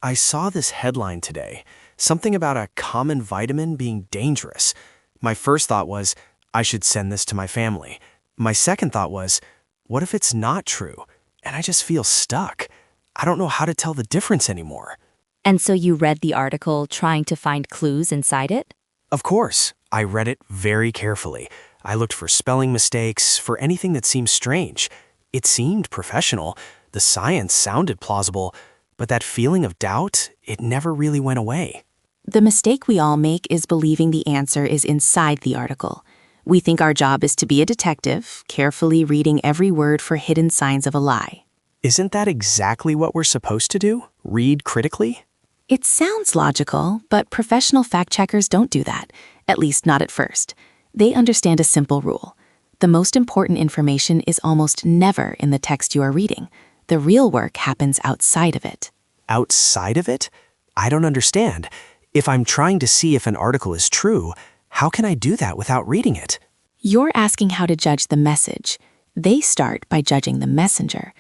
I saw this headline today, something about a common vitamin being dangerous. My first thought was, I should send this to my family. My second thought was, what if it's not true? And I just feel stuck. I don't know how to tell the difference anymore. And so you read the article trying to find clues inside it? Of course, I read it very carefully. I looked for spelling mistakes, for anything that seemed strange. It seemed professional. The science sounded plausible, but that feeling of doubt, it never really went away. The mistake we all make is believing the answer is inside the article. We think our job is to be a detective, carefully reading every word for hidden signs of a lie. Isn't that exactly what we're supposed to do? Read critically? It sounds logical, but professional fact-checkers don't do that, at least not at first. They understand a simple rule. The most important information is almost never in the text you are reading. The real work happens outside of it. Outside of it? I don't understand. If I'm trying to see if an article is true, how can I do that without reading it? You're asking how to judge the message. They start by judging the messenger.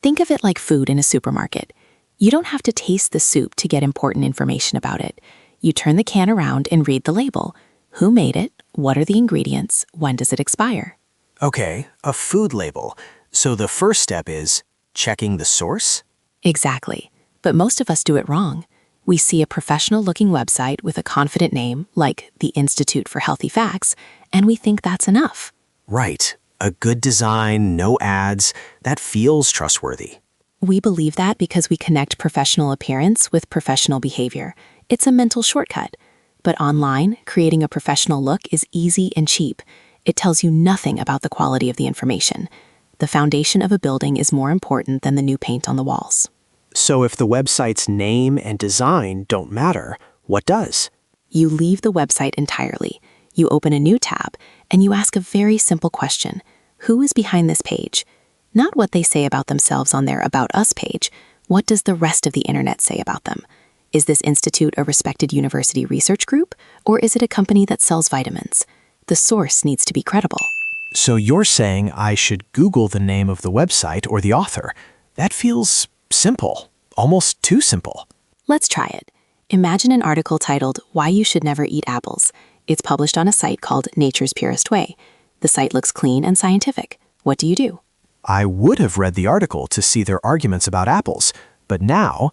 Think of it like food in a supermarket. You don't have to taste the soup to get important information about it. You turn the can around and read the label. Who made it? What are the ingredients? When does it expire? Okay, a food label. So the first step is checking the source? Exactly. But most of us do it wrong. We see a professional-looking website with a confident name, like the Institute for Healthy Facts, and we think that's enough. Right. A good design, no ads, that feels trustworthy. We believe that because we connect professional appearance with professional behavior. It's a mental shortcut. But online, creating a professional look is easy and cheap. It tells you nothing about the quality of the information. The foundation of a building is more important than the new paint on the walls. So if the website's name and design don't matter, what does? You leave the website entirely. You open a new tab, and you ask a very simple question. Who is behind this page? Not what they say about themselves on their About Us page. What does the rest of the internet say about them? Is this institute a respected university research group, or is it a company that sells vitamins? The source needs to be credible. So you're saying I should Google the name of the website or the author. That feels simple, almost too simple. Let's try it. Imagine an article titled, Why You Should Never Eat Apples. It's published on a site called Nature's Purest Way. The site looks clean and scientific. What do? I would have read the article to see their arguments about apples, but now,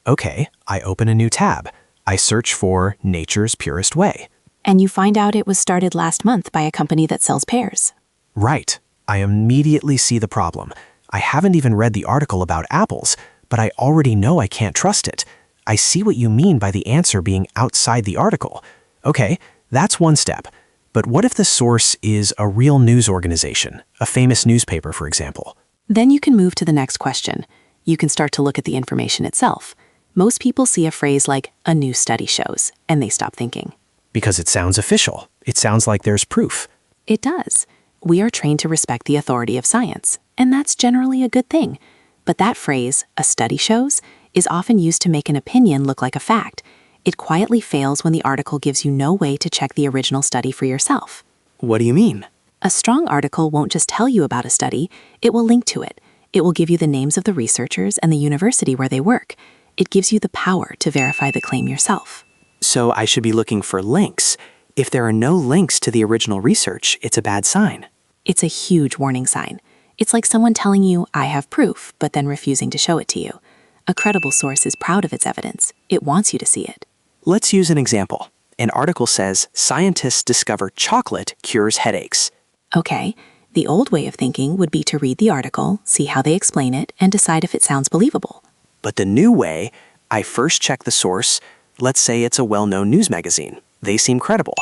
okay, I open a new tab. I search for Nature's Purest Way. And you find out it was started last month by a company that sells pears. Right. I immediately see the problem. I haven't even read the article about apples, but I already know I can't trust it. I see what you mean by the answer being outside the article. Okay, that's one step. But what if the source is a real news organization, a famous newspaper, for example? Then you can move to the next question. You can start to look at the information itself. Most people see a phrase like, a new study shows, and they stop thinking. Because it sounds official. It sounds like there's proof. It does. We are trained to respect the authority of science, and that's generally a good thing. But that phrase, a study shows, is often used to make an opinion look like a fact. It quietly fails when the article gives you no way to check the original study for yourself. What do you mean? A strong article won't just tell you about a study, it will link to it. It will give you the names of the researchers and the university where they work. It gives you the power to verify the claim yourself. So I should be looking for links. If there are no links to the original research, it's a bad sign. It's a huge warning sign. It's like someone telling you, I have proof, but then refusing to show it to you. A credible source is proud of its evidence. It wants you to see it. Let's use an example. An article says, scientists discover chocolate cures headaches. Okay, the old way of thinking would be to read the article, see how they explain it, and decide if it sounds believable. But the new way, I first check the source. Let's say it's a well-known news magazine. They seem credible.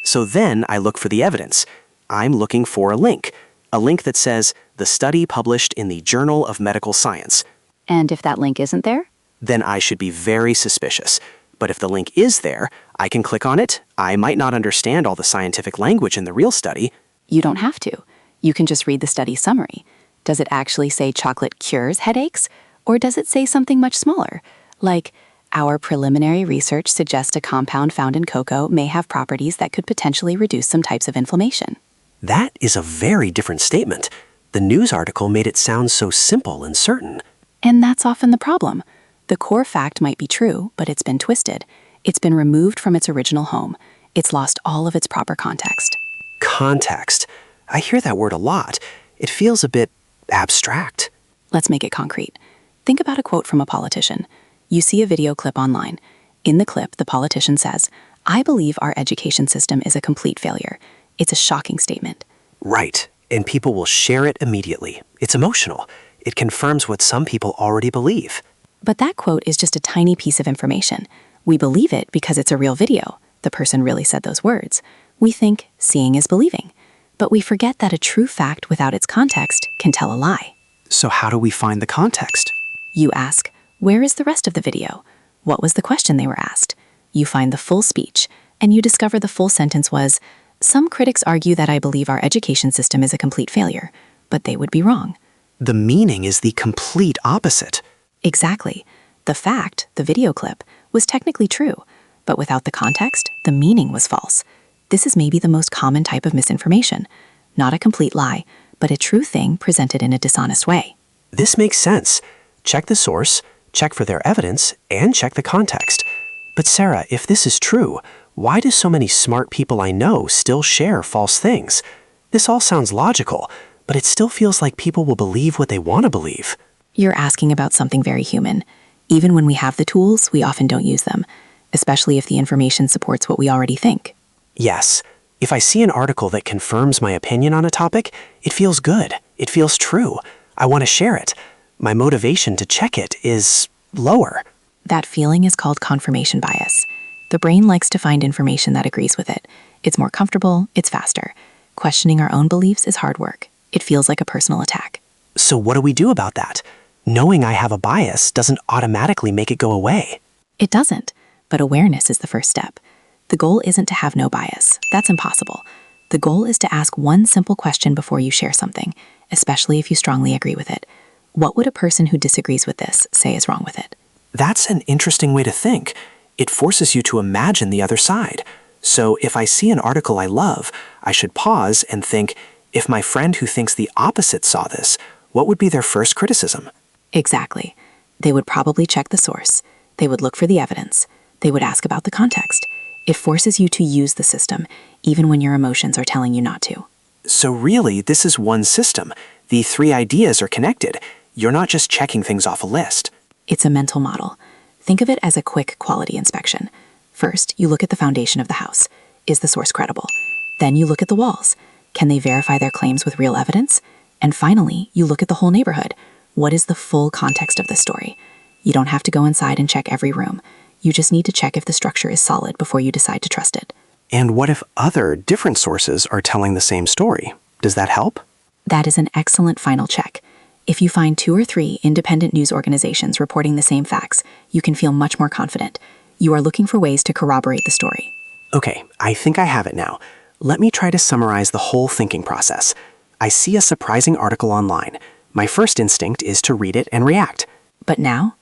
So then I look for the evidence. I'm looking for a link that says, the study published in the Journal of Medical Science. And if that link isn't there? Then I should be very suspicious. But if the link is there, I can click on it. I might not understand all the scientific language in the real study. You don't have to. You can just read the study summary. Does it actually say chocolate cures headaches? Or does it say something much smaller? Like, our preliminary research suggests a compound found in cocoa may have properties that could potentially reduce some types of inflammation. That is a very different statement. The news article made it sound so simple and certain. And that's often the problem. The core fact might be true, but it's been twisted. It's been removed from its original home. It's lost all of its proper context. Context. I hear that word a lot. It feels a bit abstract. Let's make it concrete. Think about a quote from a politician. You see a video clip online. In the clip, the politician says, "I believe our education system is a complete failure." It's a shocking statement. Right. And people will share it immediately. It's emotional. It confirms what some people already believe. But that quote is just a tiny piece of information. We believe it because it's a real video. The person really said those words. We think seeing is believing. But we forget that a true fact without its context can tell a lie. So how do we find the context? You ask, where is the rest of the video? What was the question they were asked? You find the full speech, and you discover the full sentence was, "Some critics argue that I believe our education system is a complete failure," but they would be wrong. The meaning is the complete opposite. Exactly. The fact, the video clip, was technically true, but without the context, the meaning was false. This is maybe the most common type of misinformation. Not a complete lie, but a true thing presented in a dishonest way. This makes sense. Check the source, check for their evidence, and check the context. But Sarah, if this is true, why do so many smart people I know still share false things? This all sounds logical, but it still feels like people will believe what they want to believe. You're asking about something very human. Even when we have the tools, we often don't use them, especially if the information supports what we already think. Yes. If I see an article that confirms my opinion on a topic, it feels good. It feels true. I want to share it. My motivation to check it is lower. That feeling is called confirmation bias. The brain likes to find information that agrees with it. It's more comfortable, it's faster. Questioning our own beliefs is hard work. It feels like a personal attack. So what do we do about that? Knowing I have a bias doesn't automatically make it go away. It doesn't, but awareness is the first step. The goal isn't to have no bias. That's impossible. The goal is to ask one simple question before you share something, especially if you strongly agree with it. What would a person who disagrees with this say is wrong with it? That's an interesting way to think. It forces you to imagine the other side. So if I see an article I love, I should pause and think, if my friend who thinks the opposite saw this, what would be their first criticism? Exactly. They would probably check the source. They would look for the evidence. They would ask about the context. It forces you to use the system, even when your emotions are telling you not to. So really, this is one system. The three ideas are connected. You're not just checking things off a list. It's a mental model. Think of it as a quick quality inspection. First, you look at the foundation of the house. Is the source credible? Then you look at the walls. Can they verify their claims with real evidence? And finally, you look at the whole neighborhood. What is the full context of the story? You don't have to go inside and check every room. You just need to check if the structure is solid before you decide to trust it. And what if other, different sources are telling the same story? Does that help? That is an excellent final check. If you find 2 or 3 independent news organizations reporting the same facts, you can feel much more confident. You are looking for ways to corroborate the story. Okay, I think I have it now. Let me try to summarize the whole thinking process. I see a surprising article online. My first instinct is to read it and react. But now,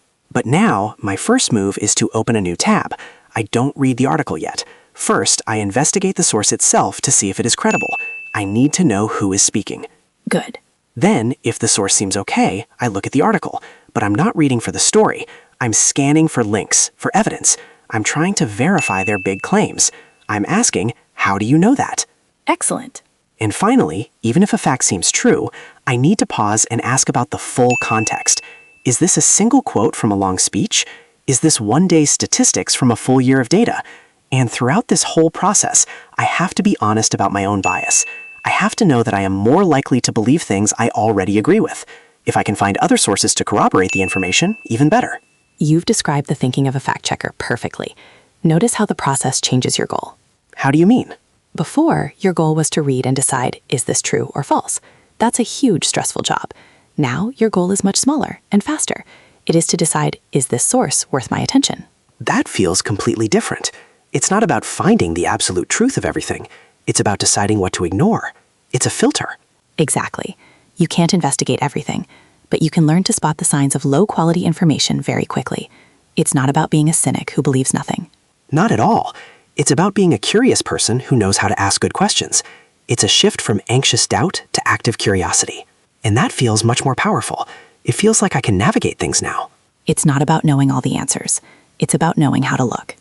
my first move is to open a new tab. I don't read the article yet. First, I investigate the source itself to see if it is credible. I need to know who is speaking. good. Then, if the source seems okay, I look at the article. But I'm not reading for the story. I'm scanning for links, for evidence. I'm trying to verify their big claims. I'm asking, how do you know that? Excellent. And finally, even if a fact seems true, I need to pause and ask about the full context. Is this a single quote from a long speech? Is this one day's statistics from a full year of data? And throughout this whole process, I have to be honest about my own bias. I have to know that I am more likely to believe things I already agree with. If I can find other sources to corroborate the information, even better. You've described the thinking of a fact checker perfectly. Notice how the process changes your goal. How do you mean? Before, your goal was to read and decide, is this true or false? That's a huge stressful job. Now, your goal is much smaller and faster. It is to decide, is this source worth my attention? That feels completely different. It's not about finding the absolute truth of everything. It's about deciding what to ignore. It's a filter. Exactly. You can't investigate everything, but you can learn to spot the signs of low-quality information very quickly. It's not about being a cynic who believes nothing. Not at all. It's about being a curious person who knows how to ask good questions. It's a shift from anxious doubt to active curiosity. And that feels much more powerful. It feels like I can navigate things now. It's not about knowing all the answers. It's about knowing how to look.